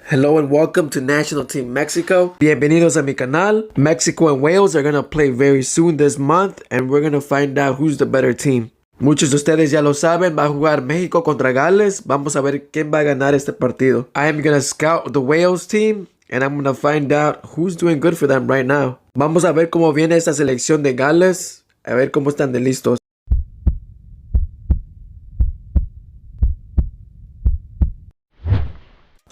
Hello and welcome to National Team Mexico. Bienvenidos a mi canal. Mexico and Wales are going to play very soon this month and we're going to find out who's the better team. Muchos de ustedes ya lo saben, va a jugar México contra Gales. Vamos a ver quién va a ganar este partido. I am going to scout the Wales team and I'm going to find out who's doing good for them right now. Vamos a ver cómo viene esta selección de Gales. A ver cómo están de listos.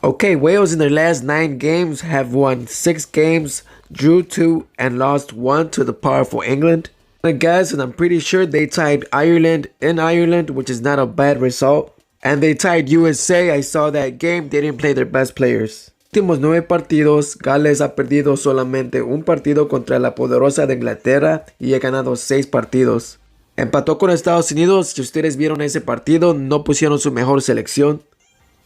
Okay, Wales in their last 9 games have won 6 games, drew 2, and lost 1 to the powerful England. I guess, and I'm pretty sure they tied Ireland in Ireland, which is not a bad result. And they tied USA. I saw that game. They didn't play their best players. Últimos 9 partidos, Gales ha perdido solamente un partido contra la poderosa de Inglaterra y ha ganado 6 partidos. Empató con Estados Unidos. Si ustedes vieron ese partido, no pusieron su mejor selección.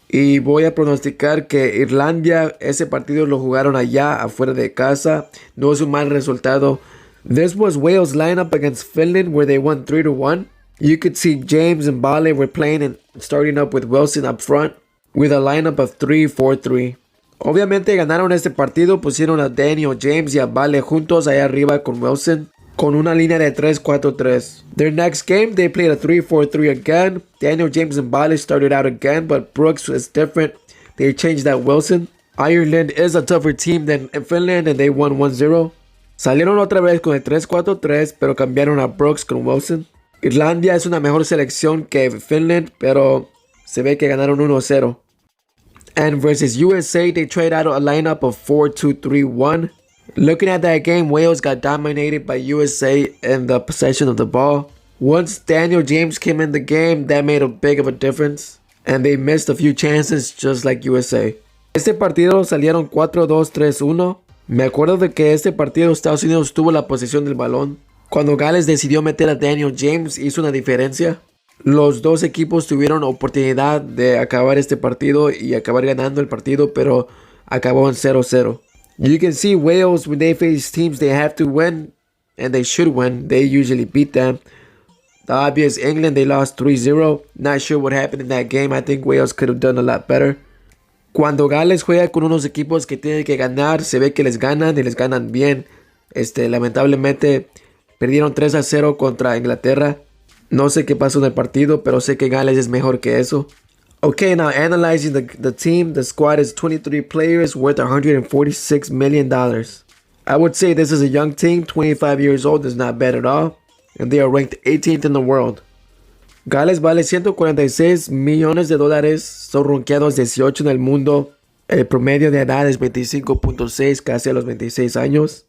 Y voy a pronosticar que Irlanda, ese partido lo jugaron allá, afuera de casa. No es un mal resultado. This was Wales' lineup against Finland where they won 3-1. You could see James and Bale were playing and starting up with Wilson up front with a lineup of 3-4-3. Obviamente ganaron este partido, pusieron a Daniel James y a Bale juntos allá arriba con Wilson, con una línea de 3-4-3. Their next game, they played a 3-4-3 again. Daniel James and Bale started out again, but Brooks is different. They changed that Wilson. Ireland is a tougher team than Finland and they won 1-0. Salieron otra vez con el 3-4-3, pero cambiaron a Brooks con Wilson. Irlanda es una mejor selección que Finland, pero se ve que ganaron 1-0. And versus USA, they tried out a lineup of 4-2-3-1. Looking at that game, Wales got dominated by USA in the possession of the ball. Once Daniel James came in the game, that made a big of a difference. And they missed a few chances just like USA. Este partido salieron 4-2-3-1. Me acuerdo de que este partido Estados Unidos tuvo la posesión del balón. Cuando Gales decidió meter a Daniel James, hizo una diferencia. Los dos equipos tuvieron oportunidad de acabar este partido y acabar ganando el partido, pero acabó en 0-0. You can see Wales, when they face teams they have to win, and they should win, they usually beat them. The obvious England, they lost 3-0. Not sure what happened in that game. I think Wales could have done a lot better. Cuando Gales juega con unos equipos que tienen que ganar, se ve que les ganan y les ganan bien. Lamentablemente perdieron 3-0 contra Inglaterra. No sé qué pasó en el partido, pero sé que Gales es mejor que eso. Okay, now analyzing the team, the squad is 23 players worth $146 million. I would say this is a young team, 25 years old is not bad at all, and they are ranked 18th in the world. Gales vale $146 millones, son rankeados 18 en el mundo. El promedio de edad es 25.6, casi a los 26 años.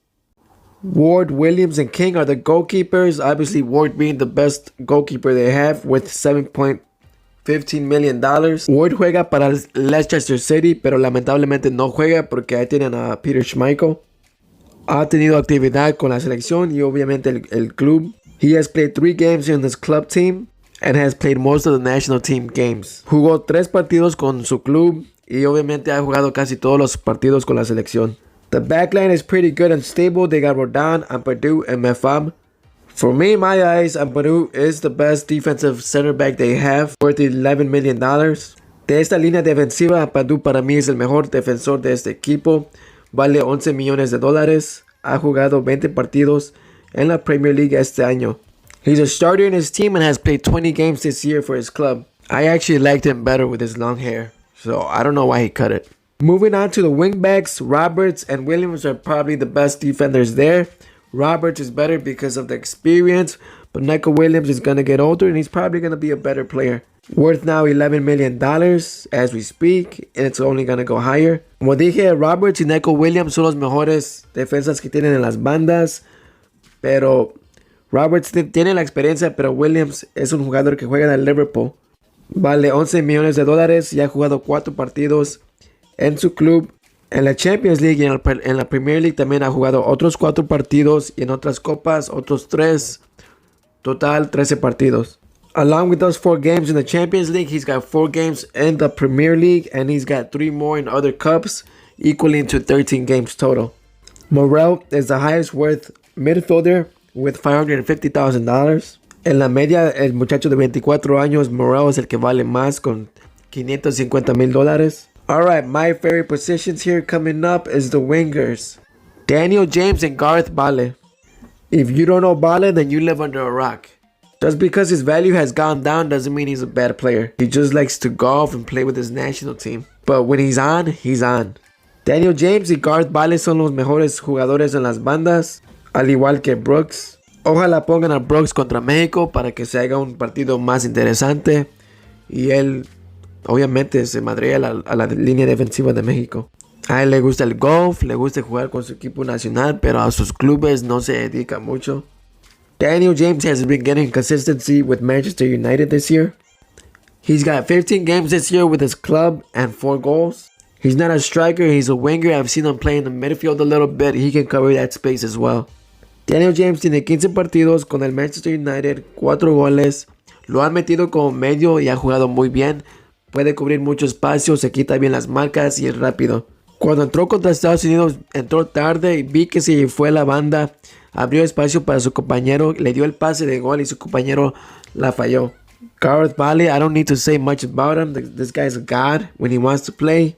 Ward, Williams, and King are the goalkeepers. Obviously, Ward being the best goalkeeper they have with $7.15 million. Ward juega para Leicester City, pero lamentablemente no juega porque ahí tienen a Peter Schmeichel. Ha tenido actividad con la selección y obviamente el club. He has played 3 games in his club team and has played most of the national team games. Jugó 3 partidos con su club y obviamente ha jugado casi todos los partidos con la selección. The backline is pretty good and stable. They got Rodon, Ampadu, and Mefam. For me, in my eyes, Ampadu is the best defensive center back they have, worth $11 million. De esta línea defensiva, Ampadu para mí es el mejor defensor de este equipo. Vale $11 millones. Ha jugado 20 partidos en la Premier League este año. He's a starter in his team and has played 20 games this year for his club. I actually liked him better with his long hair, so I don't know why he cut it. Moving on to the wingbacks, Roberts and Williams are probably the best defenders there. Roberts is better because of the experience, but Neco Williams is going to get older and he's probably going to be a better player. Worth now $11 million as we speak, and it's only going to go higher. Como dije, Roberts y Neco Williams son los mejores defensas que tienen en las bandas, pero Roberts tiene la experiencia, pero Williams es un jugador que juega en el Liverpool. Vale $11 millones y ha jugado 4 partidos en su club. En la Champions League y en la Premier League también ha jugado otros 4 partidos y en otras copas otros 3. Total 13 partidos. Along with those 4 games in the Champions League, he's got 4 games in the Premier League and he's got 3 more in other cups, equaling to 13 games total. Morel is the highest worth midfielder with $550,000. En la media, el muchacho de 24 años, Morel es el que vale más con $550,000. Alright, my favorite positions here coming up is the wingers. Daniel James and Garth Bale. If you don't know Bale, then you live under a rock. Just because his value has gone down doesn't mean he's a bad player. He just likes to golf and play with his national team. But when he's on, he's on. Daniel James y Garth Bale son los mejores jugadores en las bandas, al igual que Brooks. Ojalá pongan a Brooks contra México para que se haga un partido más interesante. Y él, obviamente, se madrea a la línea defensiva de México. A él le gusta el golf, le gusta jugar con su equipo nacional, pero a sus clubes no se dedica mucho. Daniel James has been getting consistency with Manchester United this year. He's got 15 games this year with his club and 4 goals. He's not a striker, he's a winger. I've seen him play in the midfield a little bit. He can cover that space as well. Daniel James tiene 15 partidos con el Manchester United, 4 goles. Lo han metido como medio y ha jugado muy bien. Puede cubrir mucho espacio, se quita bien las marcas y es rápido. Cuando entró contra Estados Unidos, entró tarde y vi que se fue la banda. Abrió espacio para su compañero, le dio el pase de gol y su compañero la falló. Garth Bale, I don't need to say much about him. This guy's a god when he wants to play.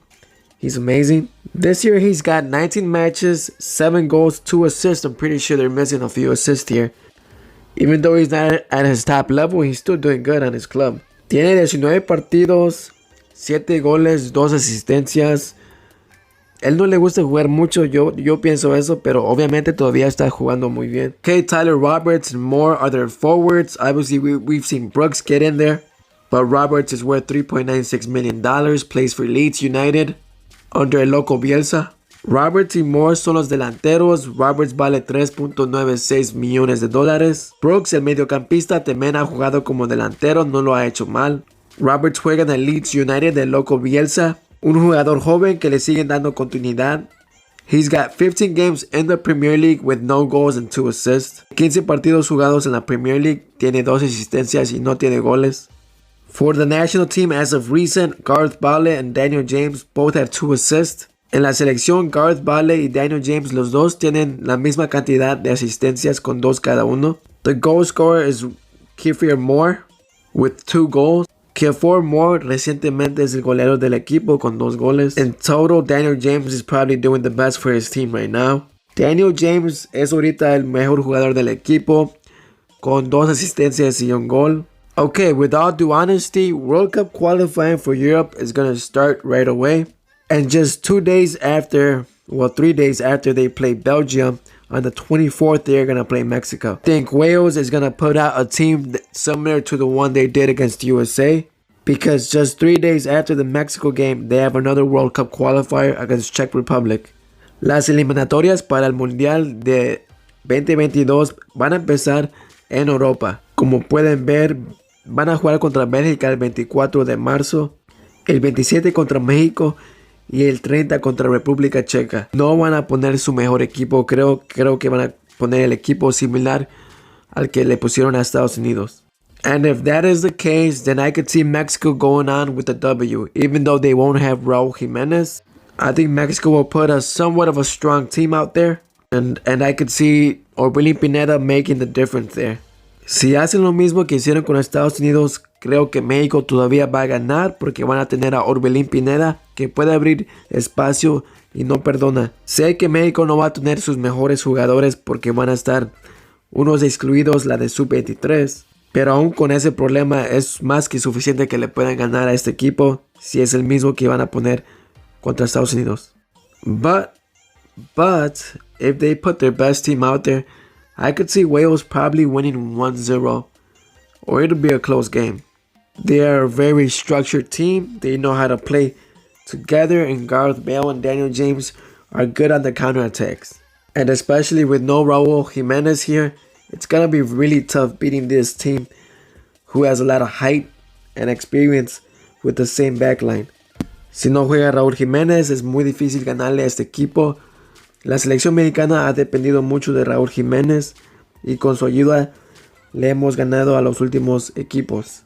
He's amazing. This year he's got 19 matches, 7 goals, 2 assists. I'm pretty sure they're missing a few assists here. Even though he's not at his top level, he's still doing good on his club. Tiene 19 partidos, 7 goles, 2 asistencias. Él no le gusta jugar mucho, yo pienso eso, pero obviamente todavía está jugando muy bien. Okay, Tyler Roberts and more are their forwards. Obviously, we've seen Brooks get in there, but Roberts is worth $3.96 million, plays for Leeds United under el loco Bielsa. Roberts y Moore son los delanteros. Roberts vale $3.96 millones. Brooks, el mediocampista, también ha jugado como delantero, no lo ha hecho mal. Roberts juega en el Leeds United del loco Bielsa. Un jugador joven que le siguen dando continuidad. He's got 15 games in the Premier League with no goals and 2 assists. 15 partidos jugados en la Premier League, tiene 2 asistencias y no tiene goles. For the national team as of recent, Garth Bale and Daniel James both have 2 assists. En la selección, Garth Bale y Daniel James, los dos tienen la misma cantidad de asistencias con 2 cada uno. The goal scorer is Kiefer Moore with 2 goals. Kiefer Moore recientemente es el golero del equipo con 2 goles. In total, Daniel James is probably doing the best for his team right now. Daniel James es ahorita el mejor jugador del equipo con 2 asistencias y 1 gol. Okay, with all due honesty, World Cup qualifying for Europe is going to start right away. And just 3 days after they play Belgium, on the 24th, they're going to play Mexico. I think Wales is going to put out a team similar to the one they did against USA. Because just 3 days after the Mexico game, they have another World Cup qualifier against Czech Republic. Las eliminatorias para el Mundial de 2022 van a empezar en Europa. Como pueden ver, van a jugar contra Bélgica el 24 de marzo, el 27 contra México y el 30 contra República Checa. No van a poner su mejor equipo, creo que van a poner el equipo similar al que le pusieron a Estados Unidos. And if that is the case, then I could see Mexico going on with the W. Even though they won't have Raúl Jiménez, I think Mexico will put a somewhat of a strong team out there. And I could see Orbelín Pineda making the difference there. Si hacen lo mismo que hicieron con Estados Unidos, creo que México todavía va a ganar porque van a tener a Orbelín Pineda que puede abrir espacio y no perdona. Sé que México no va a tener sus mejores jugadores porque van a estar unos excluidos, la de sub-23. Pero aún con ese problema es más que suficiente que le puedan ganar a este equipo si es el mismo que van a poner contra Estados Unidos. But if they put their best team out there, I could see Wales probably winning 1-0 or it'll be a close game. They are a very structured team. They know how to play together, and Gareth Bale and Daniel James are good on the counterattacks. And especially with no Raúl Jiménez here, it's going to be really tough beating this team who has a lot of height and experience with the same backline. Si no juega Raúl Jiménez, es muy difícil ganarle a este equipo. La selección mexicana ha dependido mucho de Raúl Jiménez y con su ayuda le hemos ganado a los últimos equipos.